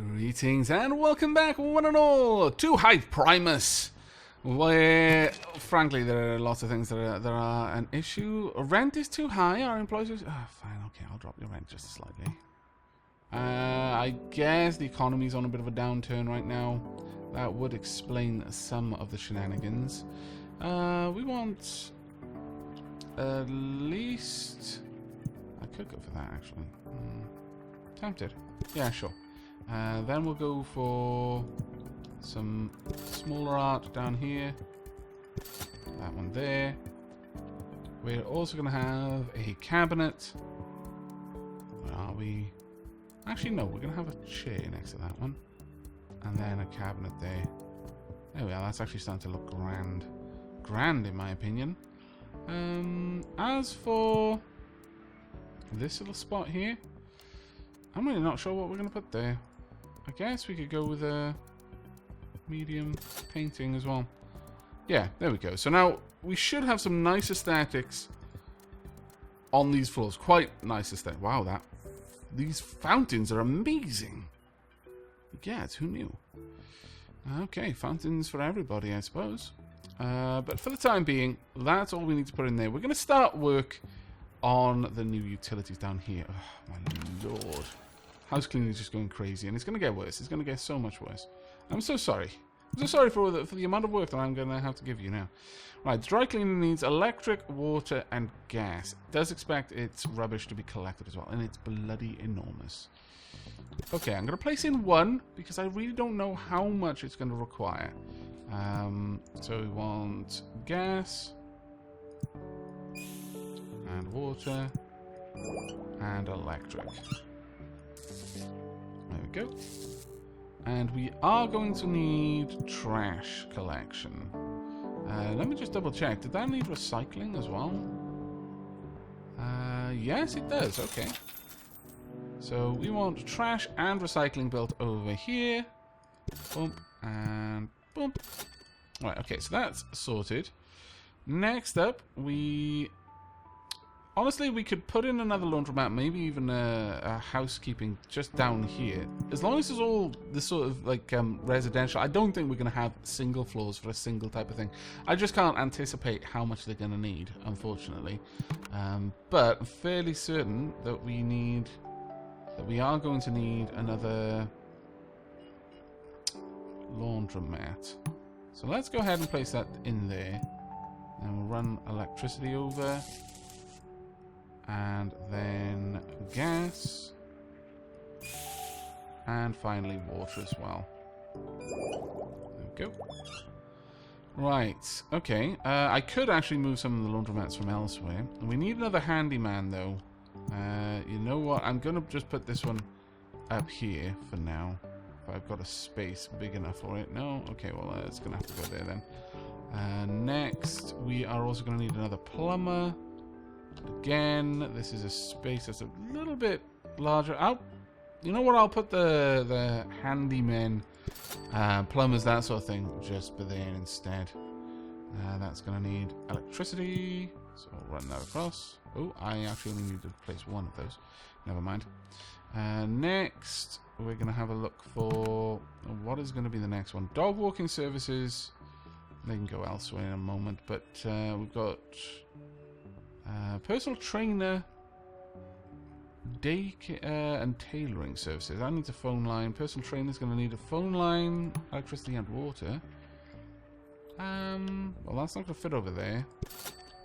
Greetings and welcome back, one and all, to Hive Primus, where, frankly, there are lots of things that are an issue. Rent is too high, our employees are... Oh, fine, okay, I'll drop your rent just slightly. I guess the economy's on a bit of a downturn right now. That would explain some of the shenanigans. We want at least... I could go for that, actually. Tempted. Yeah, sure. Then we'll go for some smaller art down here. That one there. We're also going to have a cabinet. Where are we? Actually, no. We're going to have a chair next to that one. And then a cabinet there. There we are. That's actually starting to look grand. Grand, in my opinion. As for this little spot here, I'm really not sure what we're going to put there. I guess we could go with a medium painting as well. Yeah, there we go. So now we should have some nice aesthetics on these floors. Quite nice aesthetic. Wow, these fountains are amazing. Yes, who knew? Okay, fountains for everybody, I suppose. But for the time being, that's all we need to put in there. We're going to start work on the new utilities down here. Oh, my lord. House cleaning is just going crazy, and it's going to get worse. It's going to get so much worse. I'm so sorry. I'm so sorry for the amount of work that I'm going to have to give you now. Right, dry cleaning needs electric, water, and gas. It does expect its rubbish to be collected as well, and it's bloody enormous. Okay, I'm going to place in one, because I really don't know how much it's going to require. So we want gas, and water, and electric. There we go. And we are going to need trash collection. Let me just double check. Did that need recycling as well? Yes, it does. Okay. So we want trash and recycling built over here. Bump and bump. Right, okay, so that's sorted. Next up, honestly, we could put in another laundromat, maybe even a housekeeping just down here. As long as it's all this sort of like residential, I don't think we're going to have single floors for a single type of thing. I just can't anticipate how much they're going to need, unfortunately. But I'm fairly certain that we are going to need another laundromat. So let's go ahead and place that in there. And we'll run electricity over. And then gas. And finally water as well. There we go. Right. Okay. I could actually move some of the laundromats from elsewhere. We need another handyman though. You know what? I'm going to just put this one up here for now. If I've got a space big enough for it. No? Okay, well, it's going to have to go there then. Next, we are also going to need another plumber. Again, this is a space that's a little bit larger. You know what? I'll put the handymen, plumbers, that sort of thing, just there instead. That's going to need electricity. So I'll run that across. Oh, I actually only need to place one of those. Never mind. Next, we're going to have a look for what is going to be the next one. Dog walking services. They can go elsewhere in a moment, but we've got personal trainer, daycare, and tailoring services. I need a phone line. Personal trainer is going to need a phone line, electricity, and water. Well, that's not going to fit over there.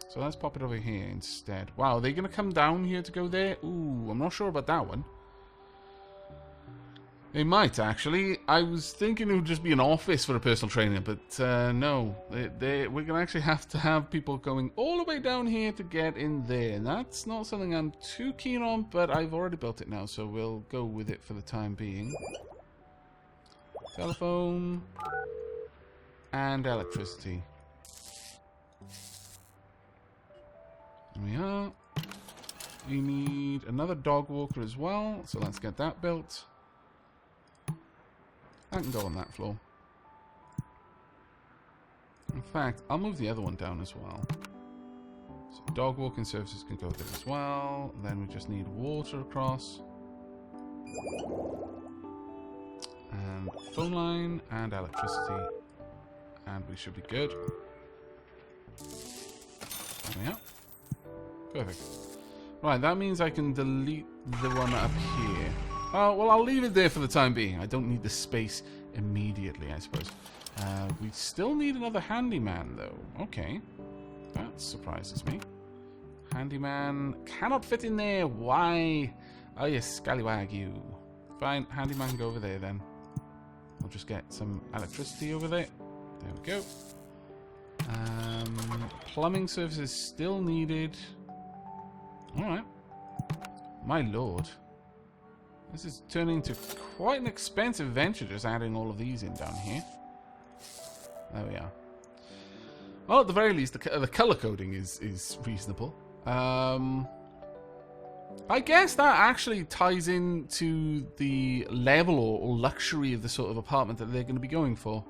So let's pop it over here instead. Wow, are they going to come down here to go there? Ooh, I'm not sure about that one. They might, actually. I was thinking it would just be an office for a personal trainer, but no. We're going to actually have to have people going all the way down here to get in there. And that's not something I'm too keen on, but I've already built it now, so we'll go with it for the time being. Telephone. And electricity. There we are. We need another dog walker as well, so let's get that built. That can go on that floor. In fact, I'll move the other one down as well. So dog walking services can go there as well. Then we just need water across. phone line and electricity. And we should be good. There we are. Perfect. Right, that means I can delete the one up here. Oh, well, I'll leave it there for the time being. I don't need the space immediately, I suppose. We still need another handyman, though. Okay. That surprises me. Handyman cannot fit in there. Why? Oh, you scallywag, you. Fine, handyman can go over there, then. We'll just get some electricity over there. There we go. Plumbing services still needed. Alright. My lord. This is turning into quite an expensive venture, just adding all of these in down here. There we are. Well, at the very least, the color coding is reasonable. I guess that actually ties into the level or luxury of the sort of apartment that they're going to be going for.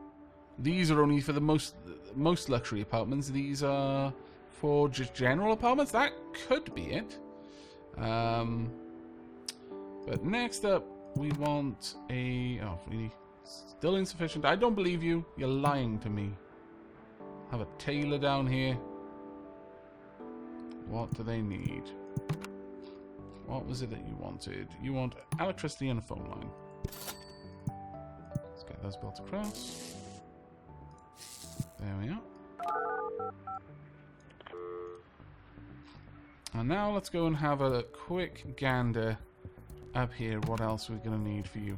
These are only for the most luxury apartments. These are for just general apartments. That could be it. But next up, we want a... Oh, really? Still insufficient. I don't believe you. You're lying to me. Have a tailor down here. What do they need? What was it that you wanted? You want electricity and a phone line. Let's get those built across. There we are. And now let's go and have a quick gander up here. What else we're going to need for you?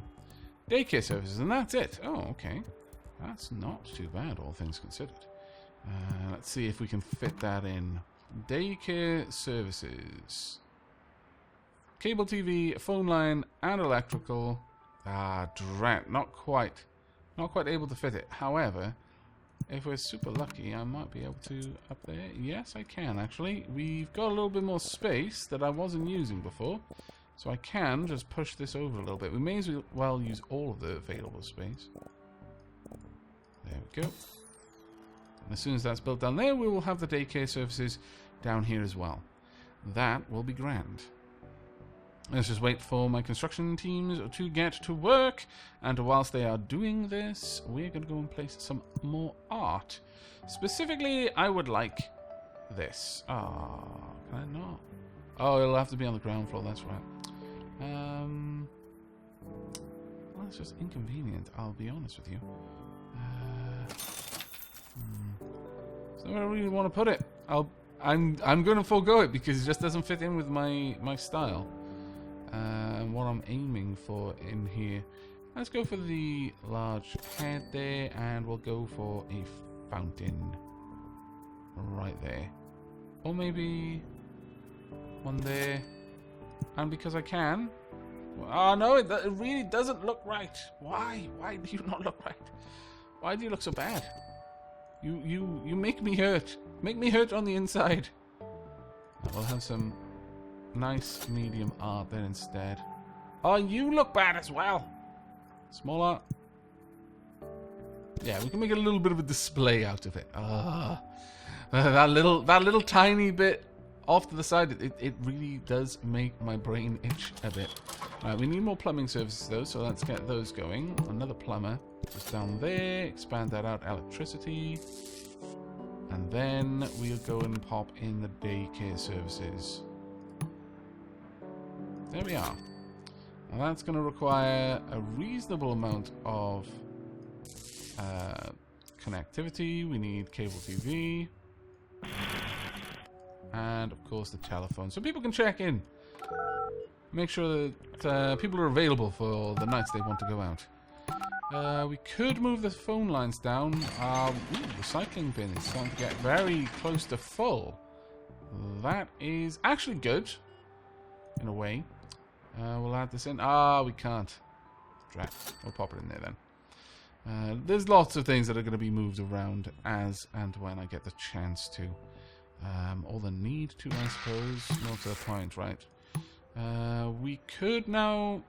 Daycare services, and that's it. Oh, okay. That's not too bad, all things considered. Let's see if we can fit that in. Daycare services. Cable TV, phone line, and electrical. Ah, drat. Not quite able to fit it. However, if we're super lucky, I might be able to up there. Yes, I can, actually. We've got a little bit more space that I wasn't using before. So I can just push this over a little bit. We may as well use all of the available space. There we go. And as soon as that's built down there, we will have the daycare services down here as well. That will be grand. Let's just wait for my construction teams to get to work. And whilst they are doing this, we're going to go and place some more art. Specifically, I would like this. Ah, can I not? Oh, it'll have to be on the ground floor, that's right. Well, it's just inconvenient, I'll be honest with you. So where do I really want to put it? I'm going to forego it because it just doesn't fit in with my style. And what I'm aiming for in here. Let's go for the large head there, and we'll go for a fountain right there. Or maybe one there. And because I can... Oh no, it really doesn't look right. Why? Why do you not look right? Why do you look so bad? You make me hurt. Make me hurt on the inside. We'll have some nice medium art there instead. Oh, you look bad as well. Small art. Yeah, we can make a little bit of a display out of it. That little tiny bit off to the side, it really does make my brain itch a bit. We need more plumbing services though, so let's get those going. Another plumber just down there. Expand that out. Electricity. And then we'll go and pop in the daycare services. There we are. Now that's going to require a reasonable amount of connectivity. We need cable TV. And of course the telephone. So people can check in. Make sure that people are available for the nights they want to go out. We could move the phone lines down. Recycling bin is starting to get very close to full. That is actually good. In a way. We'll add this in. We can't. Drat. We'll pop it in there then. There's lots of things that are going to be moved around as and when I get the chance to. Or the need to, I suppose. More to the point, right? We could now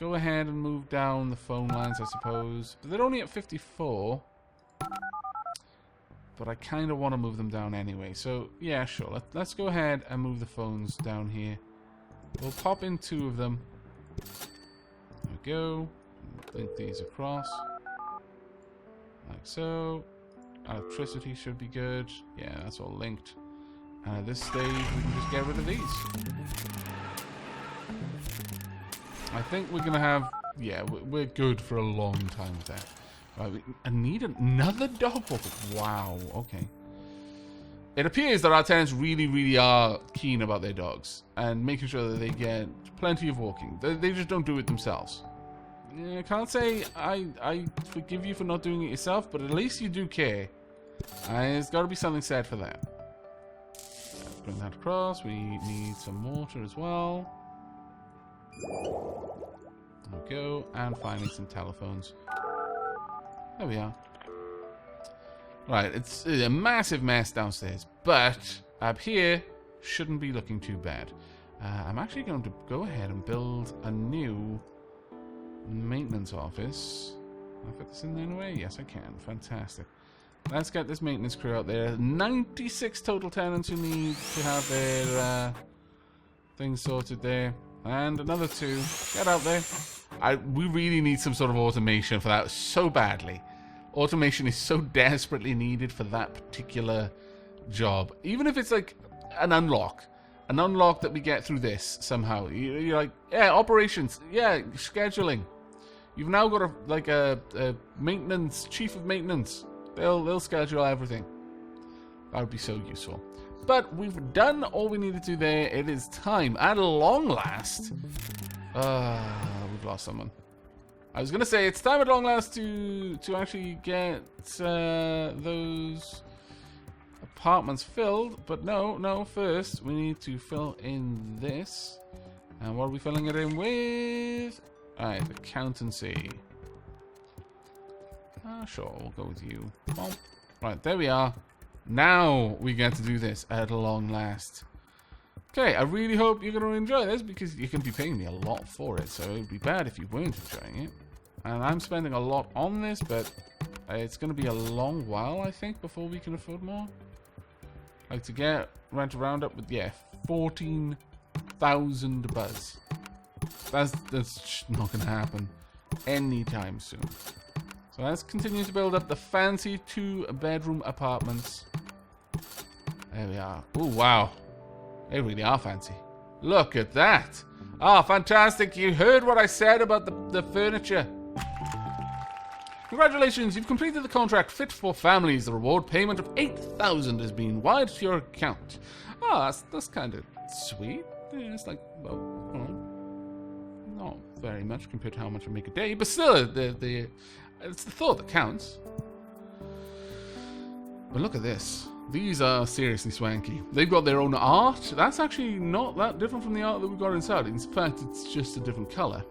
go ahead and move down the phone lines, I suppose. But they're only at 54. But I kind of want to move them down anyway. So, yeah, sure. Let's go ahead and move the phones down here. We'll pop in 2 of them. There we go. link these across. Like so. Electricity should be good. Yeah, that's all linked. And at this stage, we can just get rid of these. I think we're going to have... Yeah, we're good for a long time with that. Right, I need another dog walker. Wow, okay. It appears that our tenants really are keen about their dogs. And making sure that they get plenty of walking. They just don't do it themselves. I can't say I forgive you for not doing it yourself, but at least you do care. There's got to be something said for that. Let's bring that across. We need some water as well. There we go. And finally some telephones. There we are. Right, it's a massive mess downstairs, but up here shouldn't be looking too bad. I'm actually going to go ahead and build a new maintenance office. Can I fit this in there anyway? Yes, I can. Fantastic. Let's get this maintenance crew out there. 96 total tenants who need to have their things sorted there. And another 2. Get out there. We really need some sort of automation for that so badly. Automation is so desperately needed for that particular job. Even if it's like an unlock. An unlock that we get through this somehow. You're like, yeah, operations. Yeah, scheduling. You've now got a maintenance, chief of maintenance. They'll schedule everything. That would be so useful. But we've done all we needed to there. It is time, at long last. We've lost someone. I was gonna say it's time at long last to actually get those apartments filled, but no. First, we need to fill in this. And what are we filling it in with? Alright, accountancy. Sure, we'll go with you. Bom. Right, there we are. Now we get to do this at long last. Okay, I really hope you're going to enjoy this because you can be paying me a lot for it, so it would be bad if you weren't enjoying it. And I'm spending a lot on this, but it's going to be a long while, I think, before we can afford more. Like to get rent around up with, yeah, 14,000 buzz. That's just not going to happen anytime soon. So let's continue to build up the fancy 2-bedroom apartments. There we are. Oh, wow. They really are fancy. Look at that. Ah, fantastic. You heard what I said about the furniture. Congratulations, you've completed the contract fit for families. The reward payment of 8,000 has been wired to your account. Ah, that's kind of sweet. Yeah, it's like, well, not very much compared to how much I make a day, but still, it's the thought that counts. But look at this. These are seriously swanky. They've got their own art. That's actually not that different from the art that we've got inside. In fact, it's just a different colour.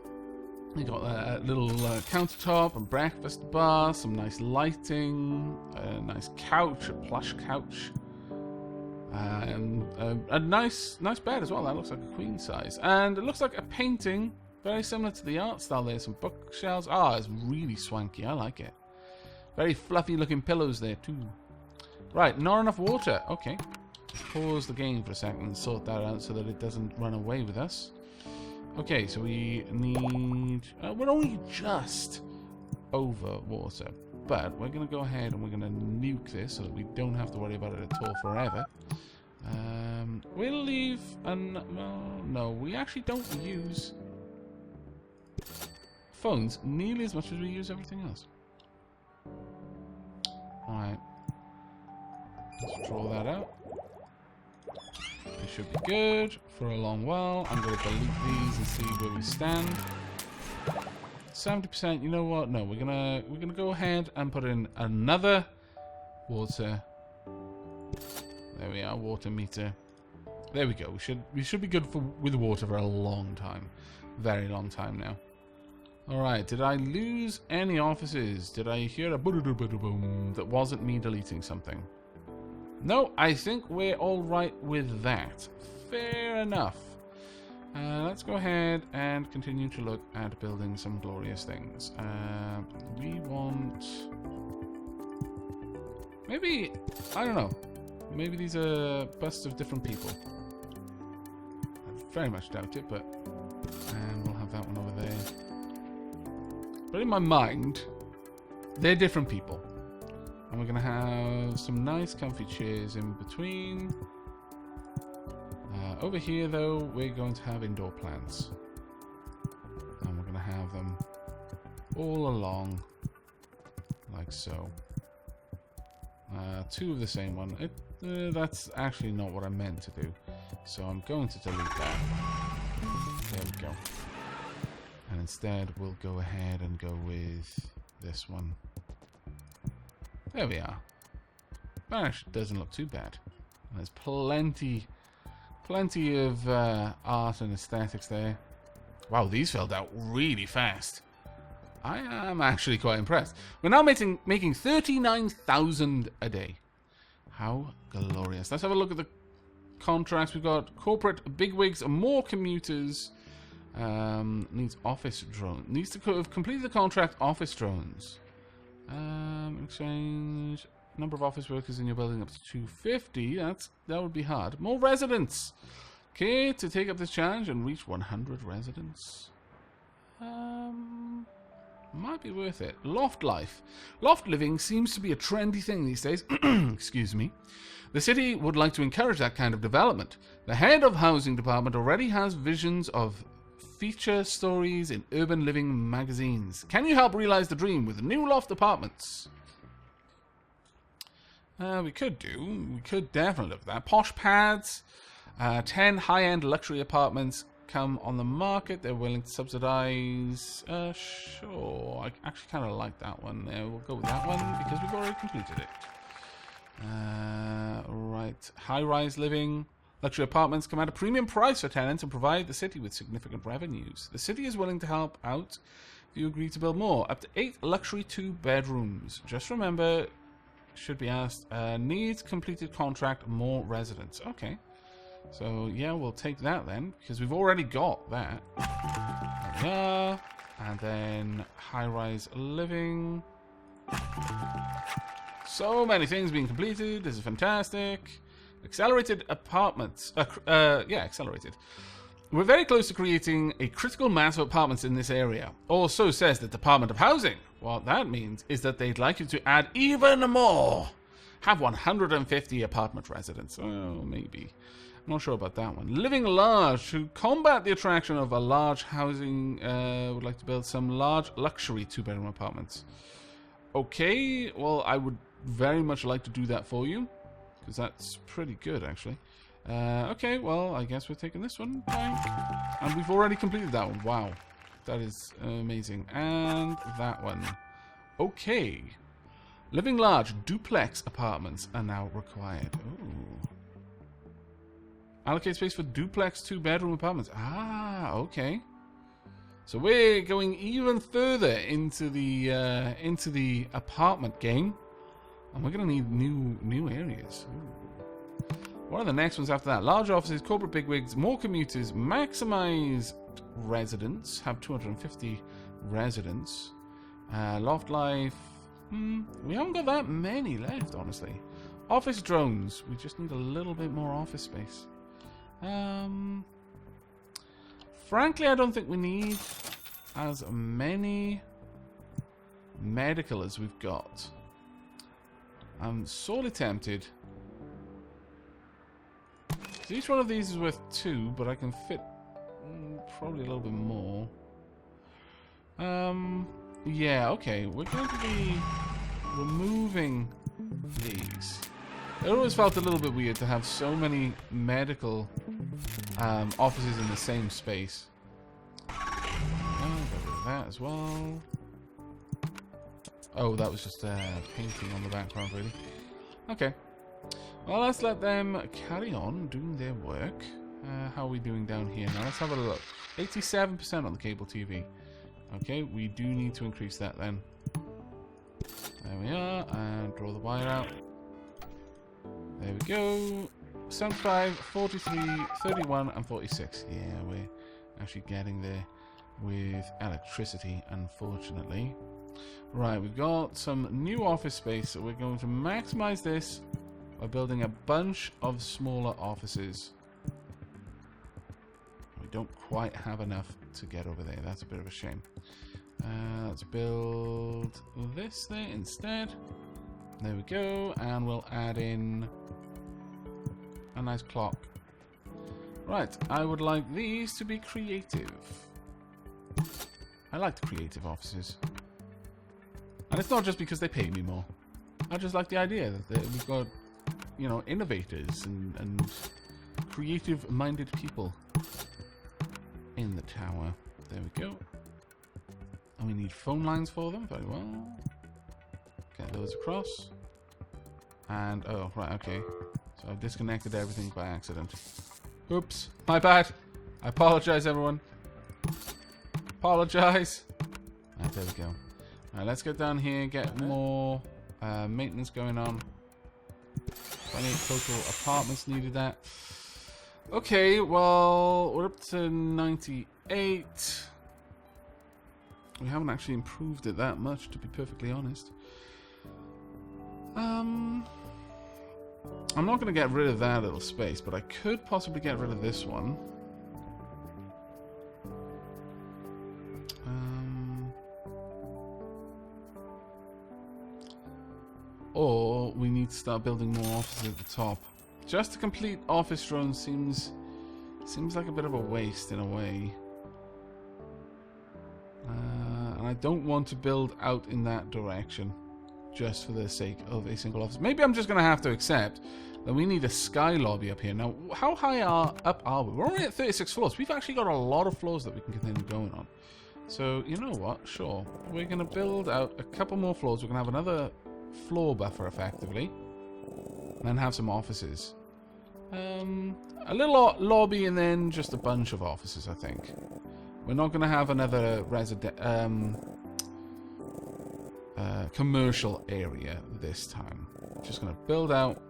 They got a little countertop and breakfast bar, some nice lighting, a nice couch, a plush couch, and a nice bed as well. That looks like a queen size. And it looks like a painting, very similar to the art style there. Some bookshelves. Ah, it's really swanky. I like it. Very fluffy looking pillows there too. Right, not enough water. Okay. Pause the game for a second and sort that out so that it doesn't run away with us. Okay, so we need... we're only just over water. But we're going to go ahead and we're going to nuke this so that we don't have to worry about it at all forever. We'll leave... no, we actually don't use phones nearly as much as we use everything else. Alright. Let's draw that out. It should be good for a long while. I'm going to delete these and see where we stand. 70%. You know what? No, we're gonna go ahead and put in another water. There we are, water meter. There we go. We should be good with water for a long time, very long time now. All right. Did I lose any offices? Did I hear a boom that wasn't me deleting something? No, I think we're all right with that. Fair enough. Let's go ahead and continue to look at building some glorious things. We want... Maybe... I don't know. Maybe these are busts of different people. I very much doubt it, but... And we'll have that one over there. But in my mind, they're different people. And we're going to have some nice comfy chairs in between. Over here, though, we're going to have indoor plants. And we're going to have them all along, like so. Two of the same one. That's actually not what I meant to do. So I'm going to delete that. There we go. And instead, we'll go ahead and go with this one. There we are. That actually doesn't look too bad. There's plenty of art and aesthetics there. Wow, these filled out really fast. I am actually quite impressed. We're now making 39,000 a day. How glorious. Let's have a look at the contracts. We've got corporate bigwigs, more commuters. Needs office drone. Needs to have completed the contract office drones. Exchange number of office workers in your building up to 250. That would be hard. More residents. Okay, to take up this challenge and reach 100 residents. Might be worth it. Loft life. Loft living seems to be a trendy thing these days. Excuse me. The city would like to encourage that kind of development. The head of housing department already has visions of feature stories in urban living magazines. Can you help realize the dream with new loft apartments? We could definitely look at that. Posh pads. 10 high-end luxury apartments come on the market. They're willing to subsidize. Sure. I actually kind of like that one. We'll go with that one because we've already completed it. Right. High-rise living. Luxury apartments come at a premium price for tenants and provide the city with significant revenues. The city is willing to help out if you agree to build more. Up to 8 luxury 2-bedrooms. Just remember, should be asked, needs completed contract, more residents. Okay. So, yeah, we'll take that then, because we've already got that. There we are. And then high-rise living. So many things being completed. This is fantastic. Accelerated apartments. Accelerated. We're very close to creating a critical mass of apartments in this area. Or so says the Department of Housing. What that means is that they'd like you to add even more. Have 150 apartment residents. Oh, maybe. I'm not sure about that one. Living large. To combat the attraction of a large housing, would like to build some large luxury 2-bedroom apartments. Okay, well, I would very much like to do that for you. Because that's pretty good, actually. Okay, well, I guess we're taking this one. Bye. And we've already completed that one. Wow. That is amazing. And that one. Okay. Living large duplex apartments are now required. Ooh. Allocate space for duplex 2-bedroom apartments. Ah, okay. So we're going even further into the apartment game. And we're going to need new areas. Ooh. What are the next ones after that? Large offices, corporate bigwigs, more commuters, maximize residents. Have 250 residents. Loft life. We haven't got that many left, honestly. Office drones. We just need a little bit more office space. Frankly, I don't think we need as many medical as we've got. I'm sorely tempted. So each one of these is worth 2, but I can fit probably a little bit more. Yeah, okay. We're going to be removing these. It always felt a little bit weird to have so many medical offices in the same space. Get rid of that as well. Oh, that was just painting on the background, really. Okay. Well, let's let them carry on doing their work. How are we doing down here now? Let's have a look. 87% on the cable TV. Okay, we do need to increase that then. There we are, and draw the wire out. There we go. 75, 43, 31, and 46. Yeah, we're actually getting there with electricity, unfortunately. Right, we've got some new office space, so we're going to maximize this by building a bunch of smaller offices. We don't quite have enough to get over there. That's a bit of a shame. Let's build this there instead. There we go, and we'll add in a nice clock. Right, I would like these to be creative. I like the creative offices. And it's not just because they pay me more. I just like the idea that we've got, you know, innovators and creative-minded people in the tower. There we go. And we need phone lines for them. Very well. Get those across. And, oh, right, okay. So I've disconnected everything by accident. Oops, my bad. I apologize, everyone. Apologize. Right, there we go. Alright, let's get down here, get more maintenance going on. 28 total apartments needed that. Okay, well, we're up to 98. We haven't actually improved it that much, to be perfectly honest. I'm not going to get rid of that little space, but I could possibly get rid of this one. Or we need to start building more offices at the top. Just a complete office drone seems like a bit of a waste in a way. And I don't want to build out in that direction just for the sake of a single office. Maybe I'm just going to have to accept that we need a sky lobby up here. Now, how high up are we? We're only at 36 floors. We've actually got a lot of floors that we can continue going on. So, you know what? Sure. We're going to build out a couple more floors. We're going to have another floor buffer, effectively. And then have some offices. A little lobby and then just a bunch of offices, I think. We're not going to have another commercial area this time. Just going to build out.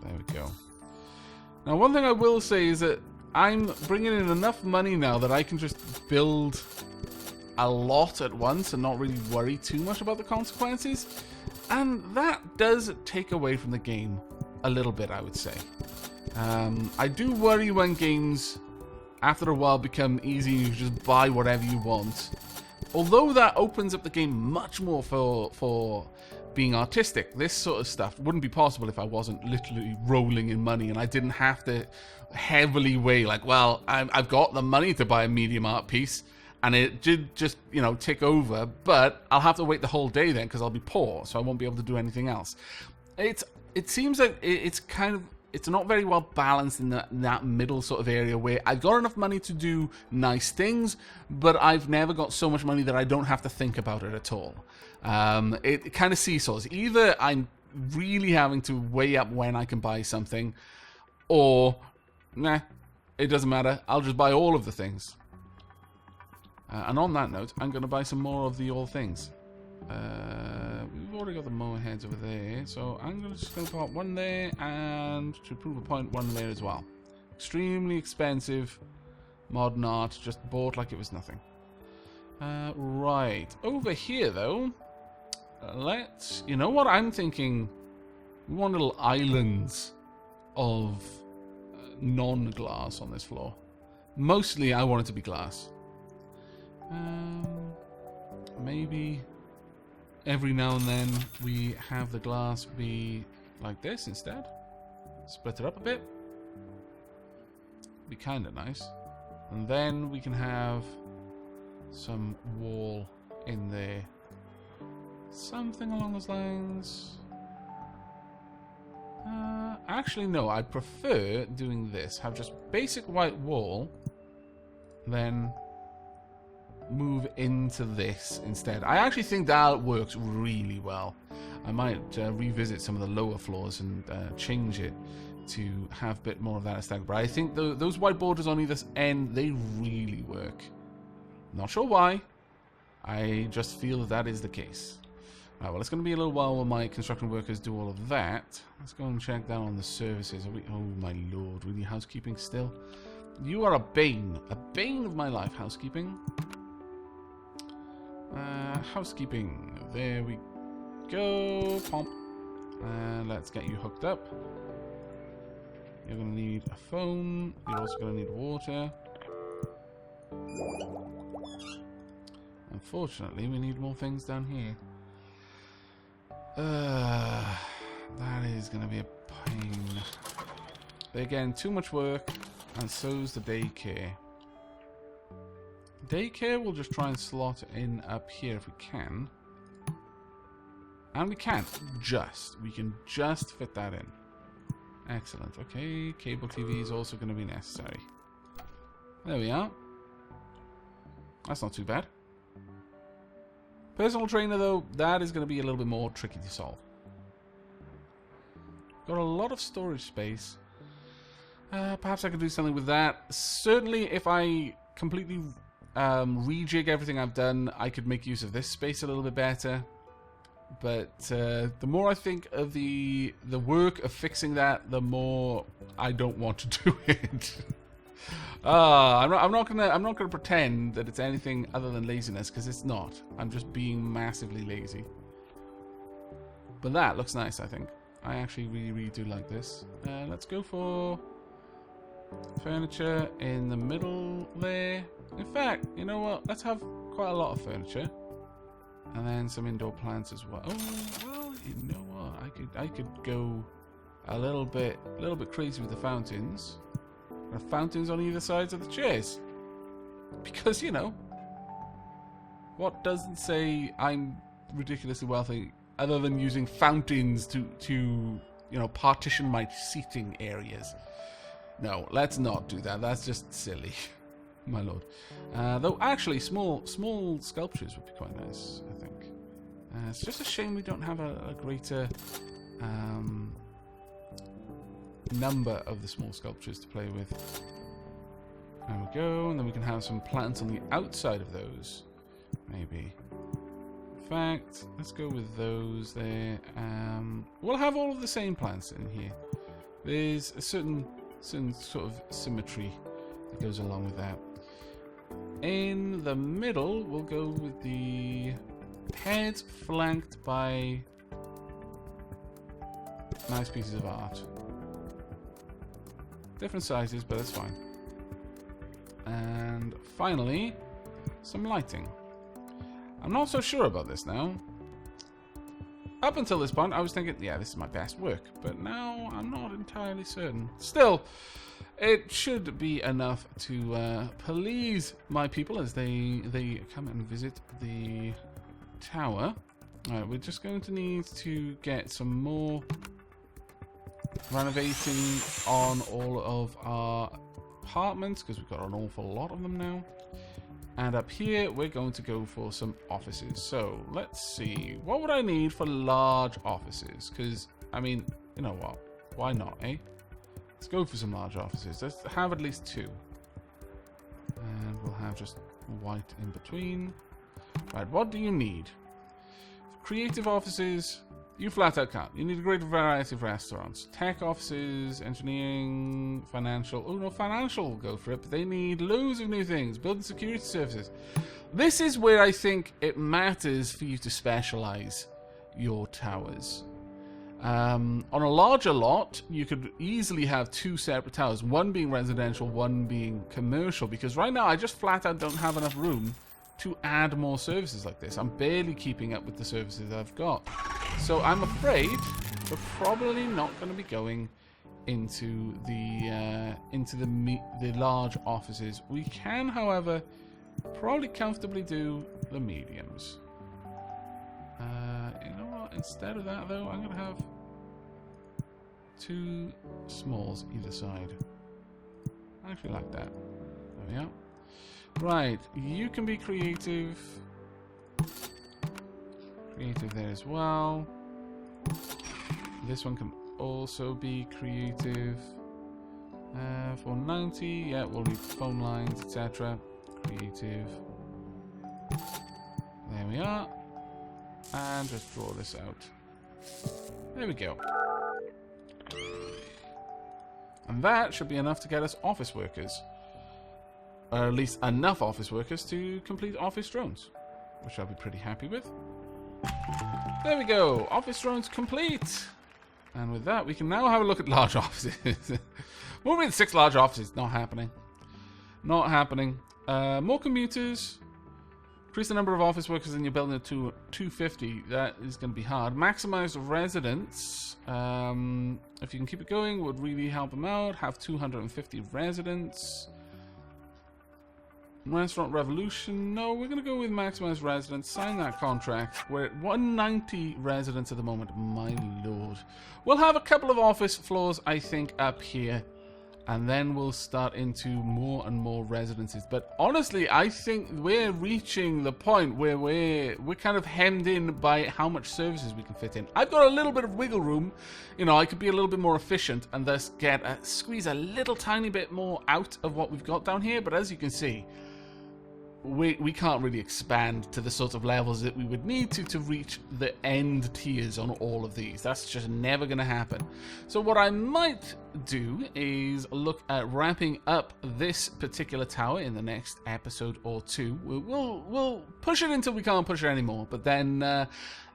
There we go. Now, one thing I will say is that I'm bringing in enough money now that I can just build a lot at once and not really worry too much about the consequences. And that does take away from the game a little bit, I would say. I do worry when games, after a while, become easy and you just buy whatever you want. Although that opens up the game much more for being artistic. This sort of stuff wouldn't be possible if I wasn't literally rolling in money and I didn't have to heavily weigh, like, well, I've got the money to buy a medium art piece, and it did just, you know, tick over, but I'll have to wait the whole day then because I'll be poor, so I won't be able to do anything else. It seems like it's not very well balanced in that middle sort of area where I've got enough money to do nice things, but I've never got so much money that I don't have to think about it at all. It kind of seesaws. Either I'm really having to weigh up when I can buy something, or, nah, it doesn't matter. I'll just buy all of the things. And on that note, I'm going to buy some more of the all things. We've already got the mower heads over there, so I'm just going to put one there, and to prove a point, one there as well. Extremely expensive modern art, just bought like it was nothing. Right, over here though, you know what I'm thinking? We want little islands of non-glass on this floor. Mostly I want it to be glass. Maybe every now and then we have the glass be like this instead. Split it up a bit. Be kind of nice. And then we can have some wall in there. Something along those lines. Actually, no. I prefer doing this. Have just basic white wall. Then move into this instead. I actually think that works really well. I might revisit some of the lower floors and change it to have a bit more of that aesthetic. But I think those white borders on either end, they really work. Not sure why. I just feel that is the case. Right, well, it's going to be a little while while my construction workers do all of that. Let's go and check down on the services. Oh my lord, really housekeeping still? You are a bane of my life, housekeeping. Housekeeping. There we go. Pomp. And let's get you hooked up. You're going to need a phone. You're also going to need water. And unfortunately, we need more things down here. That is going to be a pain. Again, too much work, and so's the daycare. Daycare, we'll just try and slot in up here if we can. And we can't. We can just fit that in. Excellent. Okay, cable TV is also going to be necessary. There we are. That's not too bad. Personal trainer, though, that is going to be a little bit more tricky to solve. Got a lot of storage space. Perhaps I could do something with that. Certainly, if I completely rejig everything I've done, I could make use of this space a little bit better. But the more I think of the work of fixing that, the more I don't want to do it. I'm not gonna pretend that it's anything other than laziness, because it's not. I'm just being massively lazy. But that looks nice, I think. I actually really do like this. Let's go for furniture in the middle there. In fact, you know what? Let's have quite a lot of furniture. And then some indoor plants as well. Oh, well, you know what? I could go a little bit crazy with the fountains. There are fountains on either sides of the chairs. Because, you know, what doesn't say I'm ridiculously wealthy other than using fountains to you know, partition my seating areas? No, let's not do that. That's just silly. My lord. Though, actually, small sculptures would be quite nice, I think. It's just a shame we don't have a greater number of the small sculptures to play with. There we go, and then we can have some plants on the outside of those, maybe. In fact, let's go with those there. We'll have all of the same plants in here. There's a certain sort of symmetry that goes along with that. In the middle, we'll go with the heads flanked by nice pieces of art. Different sizes, but it's fine. And finally, some lighting. I'm not so sure about this now. Up until this point, I was thinking, yeah, this is my best work. But now, I'm not entirely certain. Still, it should be enough to please my people as they come and visit the tower. Alright, we're just going to need to get some more renovating on all of our apartments, because we've got an awful lot of them now. And up here, we're going to go for some offices. So, let's see. What would I need for large offices? Because, I mean, you know what? Why not, eh? Let's go for some large offices. Let's have at least 2. And we'll have just white in between. Right, what do you need? For creative offices, you flat out can't. You need a great variety of restaurants. Tech offices, engineering, financial. Oh no, financial will go for it, but they need loads of new things. Building security services. This is where I think it matters for you to specialize your towers. On a larger lot, you could easily have 2 separate towers. One being residential, one being commercial. Because right now, I just flat out don't have enough room to add more services like this. I'm barely keeping up with the services I've got. So I'm afraid we're probably not going to be going into the large offices. We can, however, probably comfortably do the mediums. You know what? Instead of that, though, I'm going to have 2 smalls either side. I actually like that. There we are. Right, you can be creative. Creative there as well. This one can also be creative. 490, yeah, we'll need phone lines, etc. Creative. There we are. And just draw this out. There we go. And that should be enough to get us office workers. Or at least enough office workers to complete office drones, which I'll be pretty happy with. There we go. Office drones complete. And with that, we can now have a look at large offices. Moving 6 large offices. Not happening. Not happening. More commuters. Increase the number of office workers in your building to 250. That is going to be hard. Maximize residents. If you can keep it going, would really help them out. Have 250 residents. Restaurant Revolution. No, we're going to go with maximize residents. Sign that contract. We're at 190 residents at the moment. My lord. We'll have a couple of office floors, I think, up here. And then we'll start into more and more residences. But honestly, I think we're reaching the point where we're kind of hemmed in by how much services we can fit in. I've got a little bit of wiggle room. You know, I could be a little bit more efficient and thus squeeze a little tiny bit more out of what we've got down here. But as you can see, we can't really expand to the sort of levels that we would need to reach the end tiers on all of these. That's just never going to happen. So what I might do is look at wrapping up this particular tower in the next episode or two. We'll push it until we can't push it anymore. But then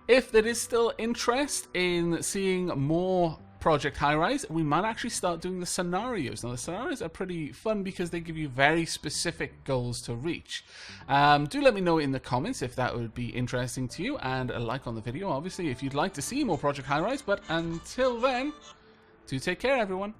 if there is still interest in seeing more Project Highrise, we might actually start doing the scenarios. Now, the scenarios are pretty fun because they give you very specific goals to reach. Do let me know in the comments if that would be interesting to you, and a like on the video, obviously, if you'd like to see more Project Highrise. But until then, do take care, everyone.